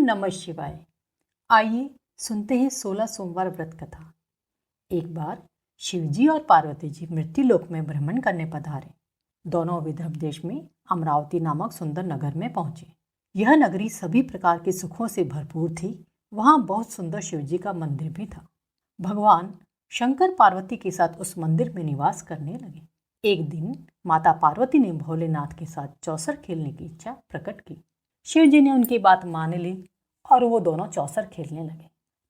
नमः शिवाय। आइए सुनते हैं 16 सोमवार व्रत कथा। एक बार शिवजी और पार्वती जी मृत्युलोक में भ्रमण करने पधारे। दोनों विदर्भ देश में अमरावती नामक सुंदर नगर में पहुंचे। यह नगरी सभी प्रकार के सुखों से भरपूर थी। वहां बहुत सुंदर शिवजी का मंदिर भी था। भगवान शंकर पार्वती के साथ उस मंदिर में निवास करने लगे। एक दिन माता पार्वती ने भोलेनाथ के साथ चौसर खेलने की इच्छा प्रकट की। शिवजी ने उनकी बात मान ली और वो दोनों चौसर खेलने लगे।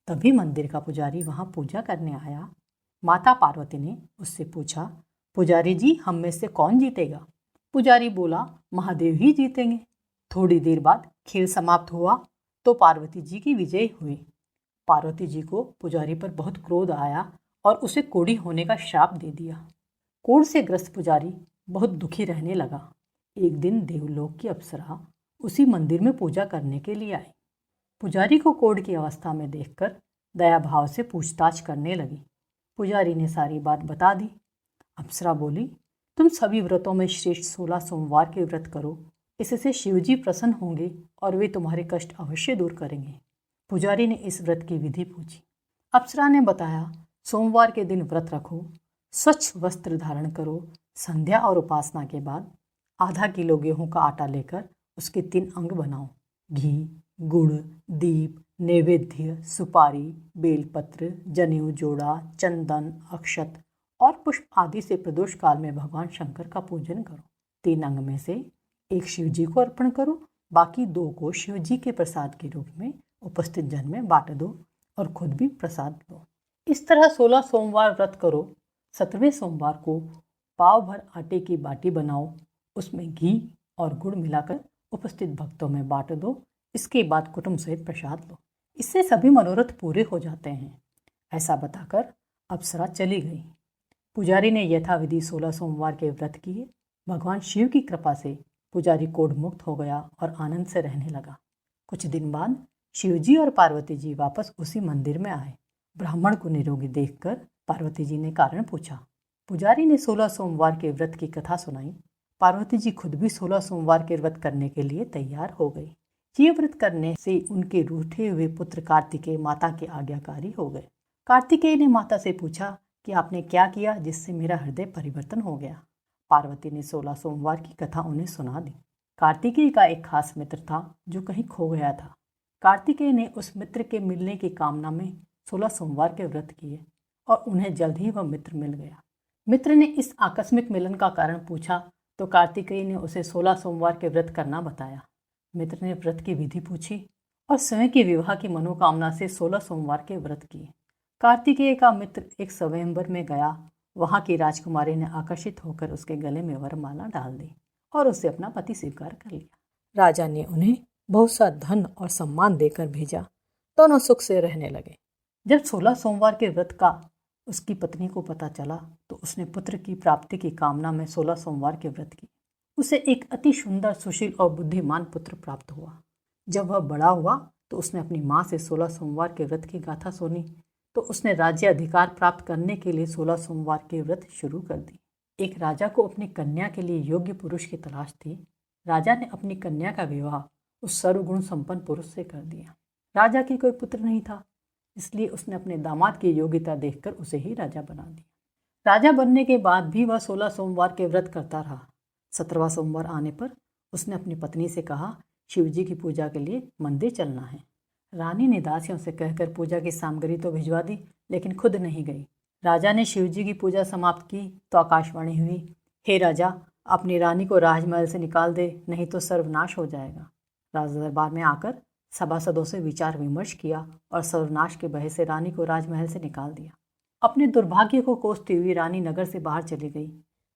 तभी मंदिर का पुजारी वहां पूजा करने आया। माता पार्वती ने उससे पूछा, पुजारी जी, हम में से कौन जीतेगा? पुजारी बोला, महादेव ही जीतेंगे। थोड़ी देर बाद खेल समाप्त हुआ तो पार्वती जी की विजय हुई। पार्वती जी को पुजारी पर बहुत क्रोध आया और उसे कोढ़ी होने का श्राप दे दिया। कोढ़ से ग्रस्त पुजारी बहुत दुखी रहने लगा। एक दिन देवलोक की अप्सरा उसी मंदिर में पूजा करने के लिए आई। पुजारी को कोढ़ की अवस्था में देखकर दया भाव से पूछताछ करने लगी। पुजारी ने सारी बात बता दी। अप्सरा बोली, तुम सभी व्रतों में श्रेष्ठ 16 सोमवार के व्रत करो। इससे शिवजी प्रसन्न होंगे और वे तुम्हारे कष्ट अवश्य दूर करेंगे। पुजारी ने इस व्रत की विधि पूछी। अप्सरा ने बताया, सोमवार के दिन व्रत रखो, स्वच्छ वस्त्र धारण करो, संध्या और उपासना के बाद आधा किलो गेहूं का आटा लेकर उसके 3 अंग बनाओ। घी, गुड़, दीप, नैवेद्य, सुपारी, बेलपत्र, जनेऊ जोड़ा, चंदन, अक्षत और पुष्प आदि से प्रदोष काल में भगवान शंकर का पूजन करो। 3 अंग में से एक शिवजी को अर्पण करो, बाकी 2 को शिवजी के प्रसाद के रूप में उपस्थित जन में बांट दो और खुद भी प्रसाद लो। इस तरह 16 सोमवार व्रत करो। 17वें सोमवार को पाव भर आटे की बाटी बनाओ, उसमें घी और गुड़ मिलाकर उपस्थित भक्तों में बांट दो। इसके बाद कुटुंब सहित प्रसाद लो। इससे सभी मनोरथ पूरे हो जाते हैं। ऐसा बताकर अप्सरा चली गई। पुजारी ने यथाविधि 16 सोमवार के व्रत किए। भगवान शिव की कृपा से पुजारी कोढ़ मुक्त हो गया और आनंद से रहने लगा। कुछ दिन बाद शिवजी और पार्वती जी वापस उसी मंदिर में आए। ब्राह्मण को निरोगी देखकर पार्वती जी ने कारण पूछा। पुजारी ने 16 सोमवार के व्रत की कथा सुनाई। पार्वती जी खुद भी 16 सोमवार के व्रत करने के लिए तैयार हो गई। ये व्रत करने से उनके रूठे हुए पुत्र कार्तिकेय माता के आज्ञाकारी हो गए। कार्तिकेय ने माता से पूछा कि आपने क्या किया जिससे मेरा हृदय परिवर्तन हो गया। पार्वती ने 16 सोमवार की कथा उन्हें सुना दी। कार्तिकेय का एक खास मित्र था जो कहीं खो गया था। कार्तिकेय ने उस मित्र के मिलने की कामना में 16 सोमवार के व्रत किए और उन्हें जल्द ही वह मित्र मिल गया। मित्र ने इस आकस्मिक मिलन का कारण पूछा तो कार्तिकेय ने उसे 16 सोमवार के व्रत करना बताया। मित्र ने व्रत की विधि पूछी और स्वयं के विवाह की मनोकामना से 16 सोमवार के व्रत किए। कार्तिकेय का मित्र एक स्वयंवर में गया। वहां की राजकुमारी ने आकर्षित होकर उसके गले में वरमाला डाल दी और उसे अपना पति स्वीकार कर लिया। राजा ने उन्हें बहुत सा धन और सम्मान देकर भेजा। दोनों सुख से रहने लगे। जब 16 सोमवार के व्रत का उसकी पत्नी को पता चला तो उसने पुत्र की प्राप्ति की कामना में 16 सोमवार के व्रत की। उसे एक अति सुंदर, सुशील और बुद्धिमान पुत्र प्राप्त हुआ। जब वह बड़ा हुआ तो उसने अपनी माँ से 16 सोमवार के व्रत की गाथा सुनी तो उसने राज्य अधिकार प्राप्त करने के लिए 16 सोमवार के व्रत शुरू कर दी। एक राजा को अपनी कन्या के लिए योग्य पुरुष की तलाश थी। राजा ने अपनी कन्या का विवाह उस सर्वगुण संपन्न पुरुष से कर दिया। राजा की कोई पुत्र नहीं था, इसलिए उसने अपने दामाद की योग्यता देखकर उसे ही राजा बना दिया। राजा बनने के बाद भी वह 16 सोमवार के व्रत करता रहा। 17वां सोमवार आने पर उसने अपनी पत्नी से कहा, शिवजी की पूजा के लिए मंदिर चलना है। रानी ने दासियों से कहकर पूजा की सामग्री तो भिजवा दी, लेकिन खुद नहीं गई। राजा ने शिवजी की पूजा समाप्त की तो आकाशवाणी हुई, हे राजा, अपनी रानी को राजमहल से निकाल दे, नहीं तो सर्वनाश हो जाएगा। राजा दरबार में आकर सभासदों से विचार विमर्श किया और सर्वनाश के भय से रानी को राजमहल से निकाल दिया। अपने दुर्भाग्य को कोसती हुई रानी नगर से बाहर चली गई।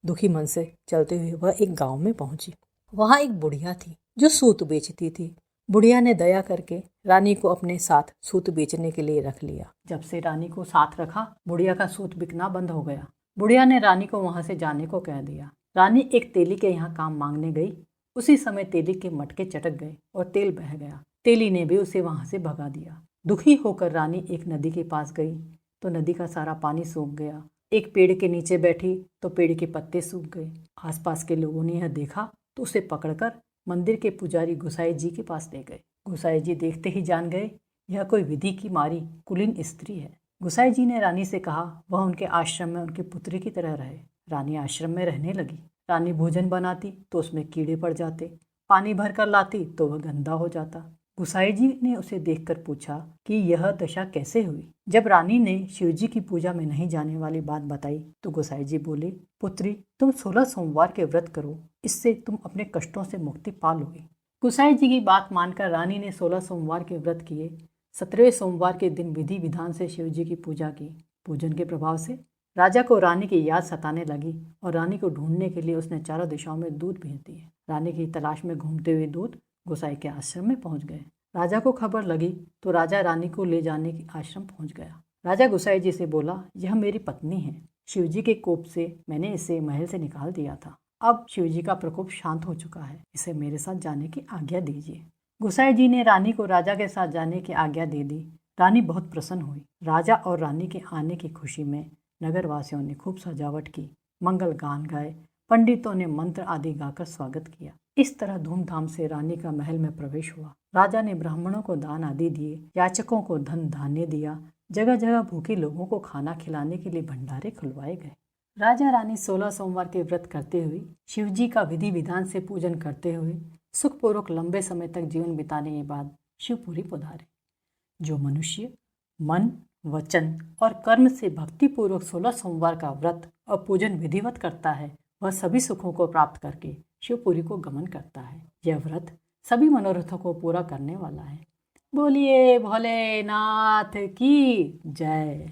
दुखी मन से चलते हुए वह एक गांव में पहुंची। वहां एक बुढ़िया थी जो सूत बेचती थी। बुढ़िया ने दया करके रानी को अपने साथ सूत बेचने के लिए रख लिया। जब से रानी को साथ रखा, बुढ़िया का सूत बिकना बंद हो गया। बुढ़िया ने रानी को वहां से जाने को कह दिया। रानी एक तेली के यहाँ काम मांगने गई। उसी समय तेली के मटके चटक गए और तेल बह गया। तेली ने भी उसे वहां से भगा दिया। दुखी होकर रानी एक नदी के पास गई तो नदी का सारा पानी सूख गया। एक पेड़ के नीचे बैठी तो पेड़ के पत्ते सूख गए। आसपास के लोगों ने यह देखा तो उसे पकड़कर मंदिर के पुजारी गुसाई जी के पास ले गए। गुसाई जी देखते ही जान गए यह कोई विधि की मारी कुलीन स्त्री है। गुसाई जी ने रानी से कहा वह उनके आश्रम में उनकी पुत्री की तरह रहे। रानी आश्रम में रहने लगी। रानी भोजन बनाती तो उसमें कीड़े पड़ जाते, पानी भर कर लाती तो वह गंदा हो जाता। गुसाई जी ने उसे देखकर पूछा कि यह दशा कैसे हुई। जब रानी ने शिवजी की पूजा में नहीं जाने वाली बात बताई तो गुसाई जी बोले, पुत्री तुम 16 सोमवार के व्रत करो, इससे तुम अपने कष्टों से मुक्ति पा लोगे। गुसाई जी की बात मानकर रानी ने 16 सोमवार के व्रत किए। 17वें सोमवार के दिन विधि विधान से शिव जी की पूजा की। पूजन के प्रभाव से राजा को रानी की याद सताने लगी और रानी को ढूंढने के लिए उसने चारों दिशाओं में दूत भेज दिए। रानी की तलाश में घूमते हुए दूत गुसाई के आश्रम में पहुंच गए। राजा को खबर लगी तो राजा रानी को ले जाने की आश्रम पहुंच गया। राजा गुसाई जी से बोला, यह मेरी पत्नी है। शिवजी के कोप से मैंने इसे महल से निकाल दिया था। अब शिवजी का प्रकोप शांत हो चुका है, इसे मेरे साथ जाने की आज्ञा दीजिए। गुसाई जी ने रानी को राजा के साथ जाने की आज्ञा दे दी। रानी बहुत प्रसन्न हुई। राजा और रानी के आने की खुशी में नगरवासियों ने खूब सजावट की, मंगल गान गाए, पंडितों ने मंत्र आदि गाकर स्वागत किया। इस तरह धूमधाम से रानी का महल में प्रवेश हुआ। राजा ने ब्राह्मणों को दान आदि दिए, याचकों को धन धान्य दिया। जगह जगह भूखे लोगों को खाना खिलाने के लिए भंडारे खुलवाए गए। राजा रानी 16 सोमवार के व्रत करते हुए, शिवजी का विधि विधान से पूजन करते हुए सुखपूर्वक लंबे समय तक जीवन बिताने के बाद शिवपुरी पधारे। जो मनुष्य मन, वचन और कर्म से भक्तिपूर्वक 16 सोमवार का व्रत और पूजन विधिवत करता है, वह सभी सुखों को प्राप्त करके शिवपुरी को गमन करता है। यह व्रत सभी मनोरथों को पूरा करने वाला है। बोलिए भोलेनाथ की जय।